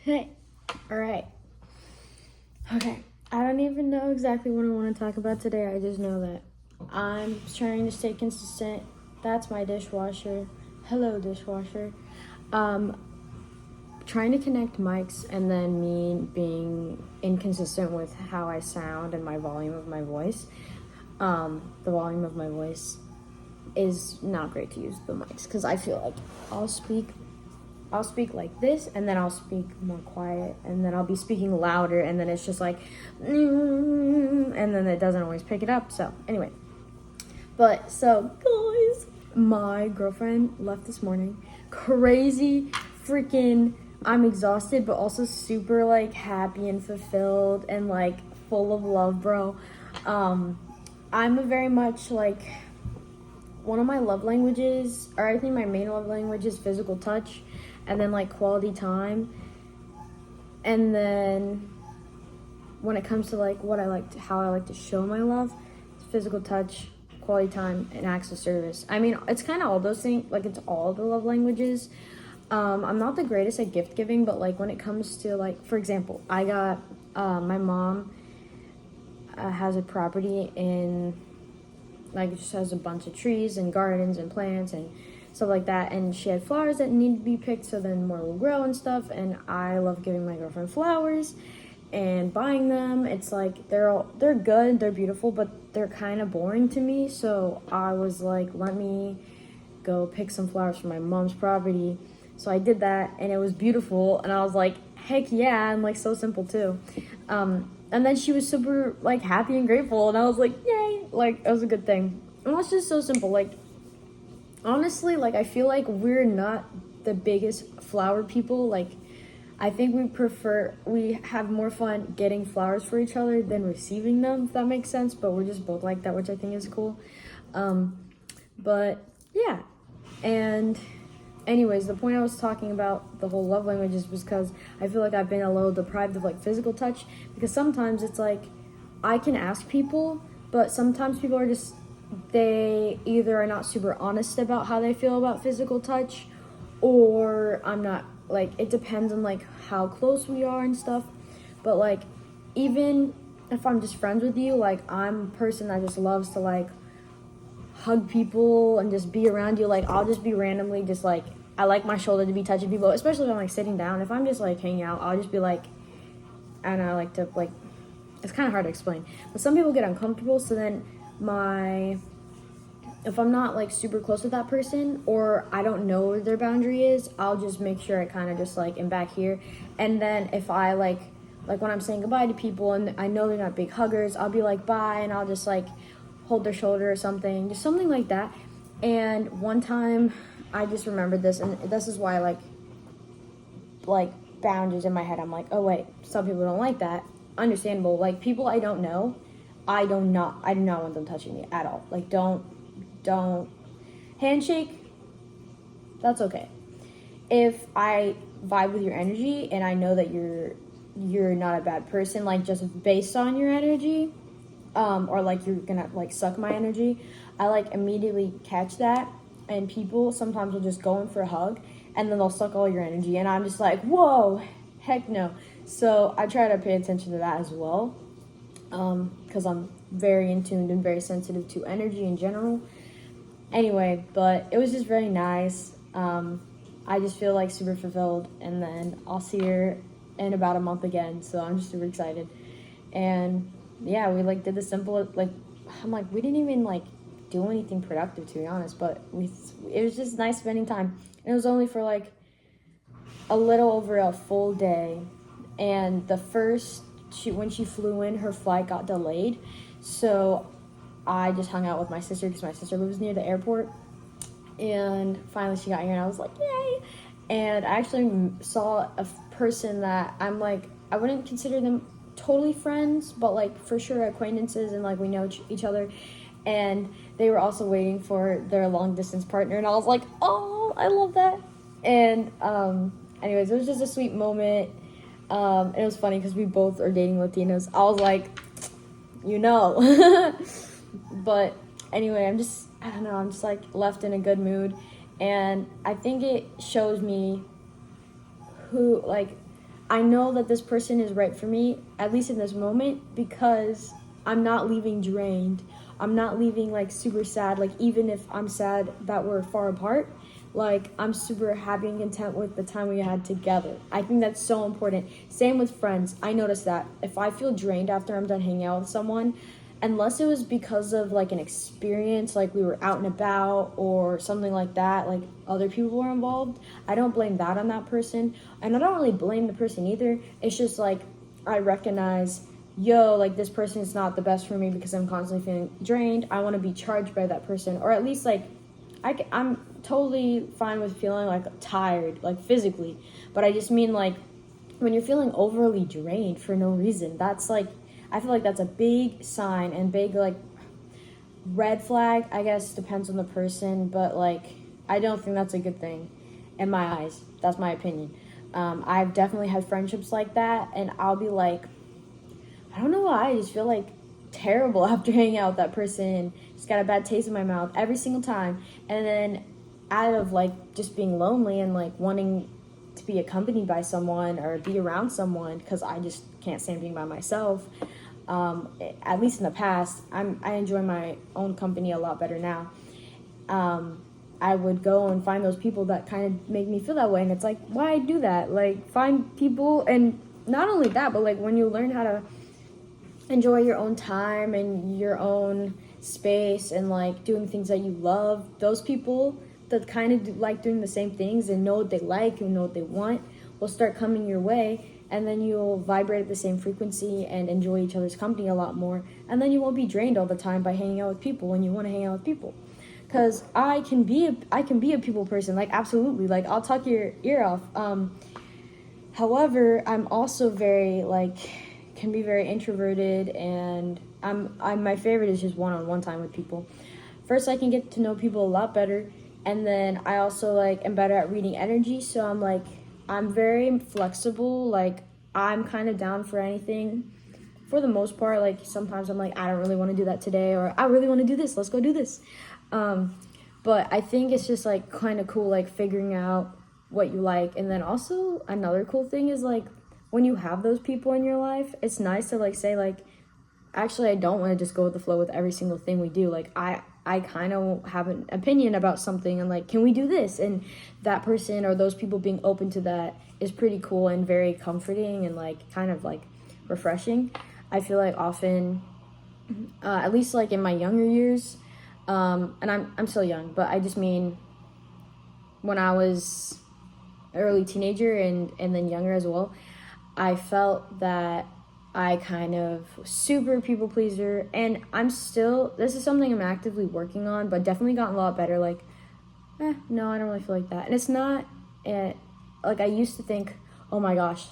Hey, all right. Okay, I don't even know exactly what I want to talk about today. I just know that I'm trying to stay consistent. That's my dishwasher. Hello, dishwasher. Um, Trying to connect mics and then me being inconsistent with how I sound and my volume of my voice. The volume of my voice is not great to use the mics because I feel like I'll speak like this, and then I'll speak more quiet, and then I'll be speaking louder, and then it's just like, and then it doesn't always pick it up. So anyway, guys, my girlfriend left this morning. Crazy freaking, I'm exhausted, but also super like happy and fulfilled and like full of love, bro. I'm a very much like, one of my love languages, or I think my main love language is physical touch, and then like quality time. And then when it comes to like how I like to show my love, it's physical touch, quality time, and acts of service. I mean, it's kind of all those things, like it's all the love languages. I'm not the greatest at gift giving, but like when it comes to like, for example, I got, my mom has a property in, like, it just has a bunch of trees and gardens and plants and stuff like that, and she had flowers that need to be picked so then more will grow and stuff. And I love giving my girlfriend flowers and buying them. It's like they're good, they're beautiful, but they're kind of boring to me. So I was like, let me go pick some flowers from my mom's property. So I did that, and it was beautiful, and I was like, heck yeah, and like so simple too. And then she was super like happy and grateful, and I was like, yay, like it was a good thing. And it's just so simple. Like, honestly, like I feel like we're not the biggest flower people. Like, I think we have more fun getting flowers for each other than receiving them, if that makes sense. But we're just both like that, which I think is cool. But yeah, and anyways, the point I was talking about the whole love languages was because I feel like I've been a little deprived of like physical touch, because sometimes it's like I can ask people, but sometimes people are just, they either are not super honest about how they feel about physical touch, or I'm not, like, it depends on like how close we are and stuff. But like, even if I'm just friends with you, like I'm a person that just loves to like hug people and just be around you. Like, I'll just be randomly just like, I like my shoulder to be touching people, especially if I'm like sitting down. If I'm just like hanging out, I'll just be like, and I like to like, it's kind of hard to explain, but some people get uncomfortable. So then if I'm not like super close with that person, or I don't know where their boundary is, I'll just make sure I kind of just like am back here. And then if I like when I'm saying goodbye to people and I know they're not big huggers, I'll be like, bye, and I'll just like hold their shoulder or something, just something like that. And one time I just remembered this, and this is why like boundaries in my head, I'm like, oh wait, some people don't like that. Understandable. Like, people I don't know, I do not want them touching me at all. Like, don't handshake, that's okay. If I vibe with your energy and I know that you're not a bad person, like just based on your energy, or like you're gonna like suck my energy, I like immediately catch that. And people sometimes will just go in for a hug and then they'll suck all your energy, and I'm just like, whoa, heck no. So I try to pay attention to that as well, because I'm very in tune and very sensitive to energy in general. Anyway, but it was just very nice. I just feel like super fulfilled, and then I'll see her in about a month again, so I'm just super excited. And yeah, we like did the simple, like, I'm like, we didn't even like do anything productive, to be honest, but it was just nice spending time. And it was only for like a little over a full day. And when she flew in, her flight got delayed, so I just hung out with my sister because my sister lives near the airport. And finally she got here, and I was like, yay. And I actually saw a person that I'm like, I wouldn't consider them totally friends, but like for sure acquaintances, and like we know each other. And they were also waiting for their long distance partner, and I was like, oh, I love that. And anyways, it was just a sweet moment. And it was funny because we both are dating Latinos. I was like, but anyway, I'm just like left in a good mood. And I think it shows me who, like, I know that this person is right for me, at least in this moment, because I'm not leaving drained. I'm not leaving like super sad. Like, even if I'm sad that we're far apart, like, I'm super happy and content with the time we had together. I think that's so important. Same with friends. I noticed that if I feel drained after I'm done hanging out with someone, unless it was because of like an experience, like we were out and about or something like that, like other people were involved, I don't blame that on that person. And I don't really blame the person either. It's just like, I recognize, yo, like, this person is not the best for me because I'm constantly feeling drained. I want to be charged by that person, or at least like I'm totally fine with feeling like tired, like physically, but I just mean like when you're feeling overly drained for no reason, that's like, I feel like that's a big sign and big like red flag. I guess depends on the person, but like, I don't think that's a good thing in my eyes. That's my opinion. I've definitely had friendships like that, and I'll be like, I don't know why, I just feel like terrible after hanging out with that person. Just got a bad taste in my mouth every single time. And then out of like just being lonely and like wanting to be accompanied by someone or be around someone, because I just can't stand being by myself. At least in the past, I enjoy my own company a lot better now. I would go and find those people that kind of make me feel that way, and it's like, why do that? Like, find people, and not only that, but like when you learn how to enjoy your own time and your own space and like doing things that you love, those people that kind of like doing the same things and know what they like and know what they want will start coming your way, and then you'll vibrate at the same frequency and enjoy each other's company a lot more, and then you won't be drained all the time by hanging out with people when you want to hang out with people. Because I can be a people person, like, absolutely, like, I'll talk your ear off. However, I'm also very like, can be very introverted, and I'm my favorite is just one-on-one time with people. First, I can get to know people a lot better, and then I also like am better at reading energy. So I'm very flexible. Like, I'm kind of down for anything for the most part. Like, sometimes I'm like, I don't really want to do that today, or I really want to do this, let's go do this. But I think it's just like kind of cool, like figuring out what you like. And then also another cool thing is like, when you have those people in your life, it's nice to like say like, actually, I don't want to just go with the flow with every single thing we do. Like, I kind of have an opinion about something, and like, can we do this? And that person or those people being open to that is pretty cool and very comforting and like kind of like refreshing. I feel like often, at least like in my younger years, and I'm still young, but I just mean when I was early teenager and then younger as well, I felt that I kind of super people pleaser, and this is something I'm actively working on, but definitely gotten a lot better. Like, no, I don't really feel like that. And it's not, like, I used to think, oh my gosh,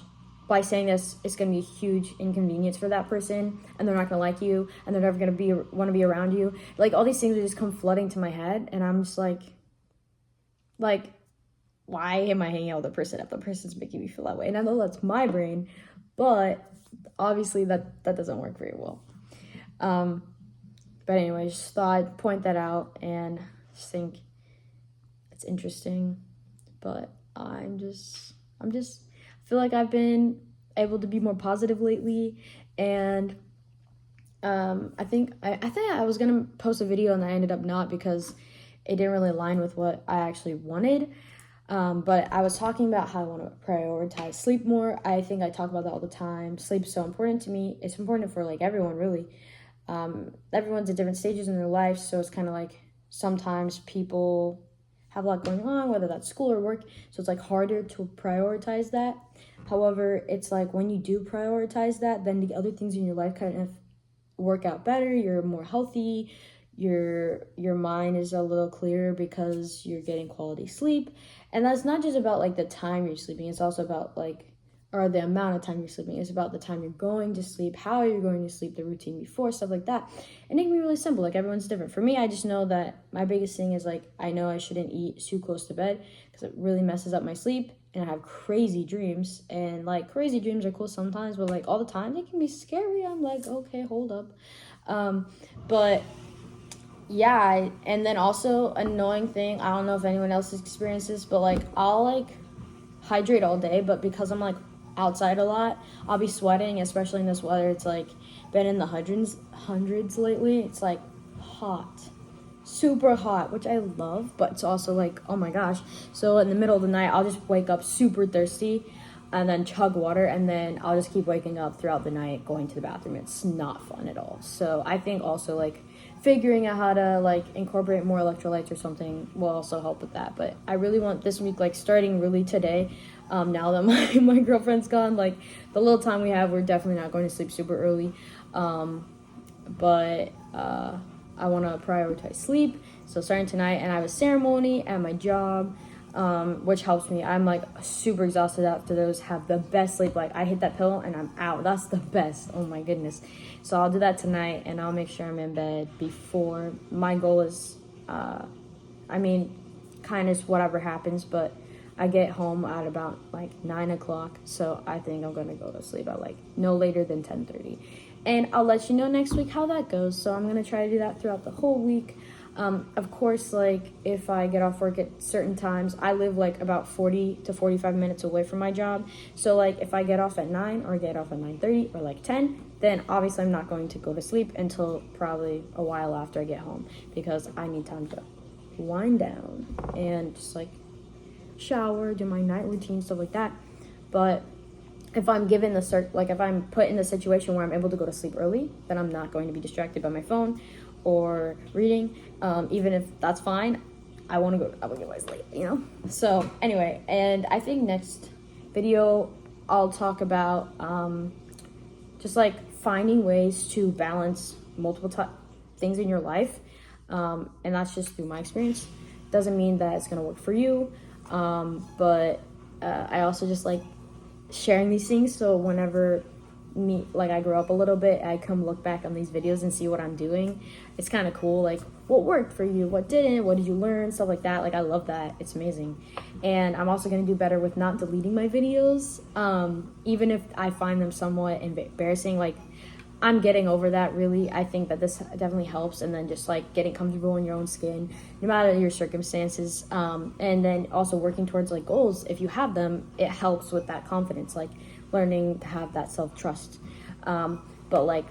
by saying this, it's going to be a huge inconvenience for that person, and they're not going to like you, and they're never going to want to be around you. Like, all these things would just come flooding to my head, and I'm just like, why am I hanging out with a person if the person's making me feel that way? And I know that's my brain, but obviously that doesn't work very well. But anyway, just thought I'd point that out, and just think it's interesting. But I feel like I've been able to be more positive lately, and I think I was gonna post a video and I ended up not, because it didn't really align with what I actually wanted. But I was talking about how I want to prioritize sleep more. I think I talk about that all the time. Sleep is so important to me. It's important for like everyone, really. Everyone's at different stages in their life, so it's kind of like sometimes people have a lot going on, whether that's school or work, so it's like harder to prioritize that. However, it's like when you do prioritize that, then the other things in your life kind of work out better. You're more healthy, your mind is a little clearer because you're getting quality sleep. And that's not just about like the time you're sleeping, it's also about like, or the amount of time you're sleeping. It's about the time you're going to sleep, how you're going to sleep, the routine before, stuff like that. And it can be really simple. Like, everyone's different. For me, I just know that my biggest thing is like, I know I shouldn't eat too close to bed because it really messes up my sleep, and I have crazy dreams. And like, crazy dreams are cool sometimes, but like all the time they can be scary. I'm like, okay, hold up. But yeah, and then also annoying thing, I don't know if anyone else has experienced this, but like, I'll like hydrate all day, but because I'm like outside a lot, I'll be sweating, especially in this weather. It's like been in the hundreds lately. It's like hot, super hot, which I love, but it's also like, oh my gosh. So in the middle of the night, I'll just wake up super thirsty and then chug water, and then I'll just keep waking up throughout the night going to the bathroom. It's not fun at all. So I think also like figuring out how to like incorporate more electrolytes or something will also help with that. But I really want this week, like starting really today, now that my girlfriend's gone, like the little time we have, we're definitely not going to sleep super early. But I want to prioritize sleep. So starting tonight, and I have a ceremony at my job, which helps me. I'm like super exhausted after those. Have the best sleep. Like I hit that pillow and I'm out. That's the best. Oh my goodness. So I'll do that tonight, and I'll make sure I'm in bed before. My goal is, kind of whatever happens, but I get home at about like 9 o'clock. So I think I'm gonna go to sleep at like no later than 10:30. And I'll let you know next week how that goes. So I'm gonna try to do that throughout the whole week. Of course, like if I get off work at certain times, I live like about 40 to 45 minutes away from my job. So like if I get off at 9 or get off at 9:30 or like 10, then obviously I'm not going to go to sleep until probably a while after I get home, because I need time to wind down and just like shower, do my night routine, stuff like that. But if I'm given if I'm put in the situation where I'm able to go to sleep early, then I'm not going to be distracted by my phone or reading. Even if that's fine, I want to get my sleep, So anyway, and I think next video I'll talk about just like finding ways to balance multiple things in your life, and that's just through my experience. Doesn't mean that it's gonna work for you, but I also just like sharing these things, so whenever I grow up a little bit, I come look back on these videos and see what I'm doing. It's kind of cool, like what worked for you, what didn't, what did you learn, stuff like that. Like I love that. It's amazing. And I'm also going to do better with not deleting my videos, even if I find them somewhat embarrassing. Like I'm getting over that, really. I think that this definitely helps, and then just like getting comfortable in your own skin no matter your circumstances, and then also working towards like goals. If you have them, it helps with that confidence, like learning to have that self-trust. But like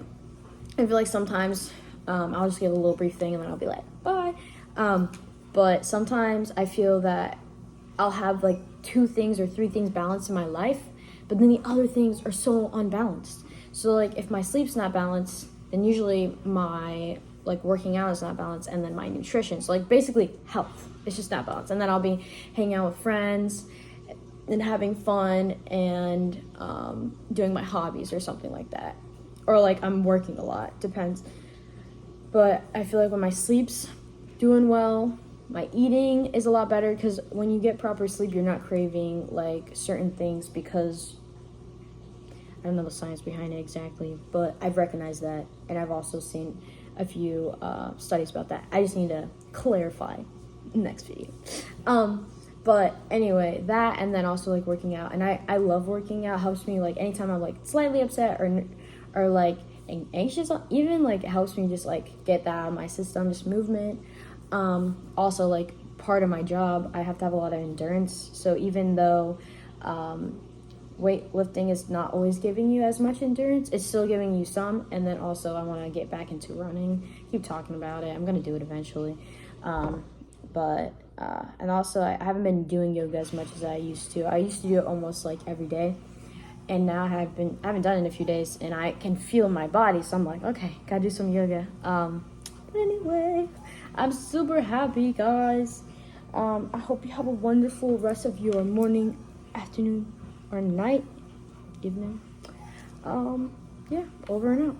I feel like sometimes I'll just give a little brief thing and then I'll be like bye, but sometimes I feel that I'll have like 2 things or 3 things balanced in my life, but then the other things are so unbalanced. So like if my sleep's not balanced, then usually my like working out is not balanced, and then my nutrition, so like basically health, it's just not balanced. And then I'll be hanging out with friends and having fun and doing my hobbies or something like that, or like I'm working a lot, depends. But I feel like when my sleep's doing well, my eating is a lot better, because when you get proper sleep, you're not craving like certain things, because I don't know the science behind it exactly, but I've recognized that, and I've also seen a few studies about that. I just need to clarify next video. But anyway, that, and then also like working out, and I love working out. Helps me like anytime I'm like slightly upset or like anxious, even like it helps me just like get that out of my system, just movement. Also like part of my job, I have to have a lot of endurance, so even though weightlifting is not always giving you as much endurance, it's still giving you some. And then also I want to get back into running, keep talking about it. I'm going to do it eventually. And also I haven't been doing yoga as much as I used to. I used to do it almost like every day, and now I haven't done it in a few days, and I can feel my body, so I'm like, okay, gotta do some yoga. But anyway, I'm super happy, guys. I hope you have a wonderful rest of your morning, afternoon, or night, evening. Yeah, over and out.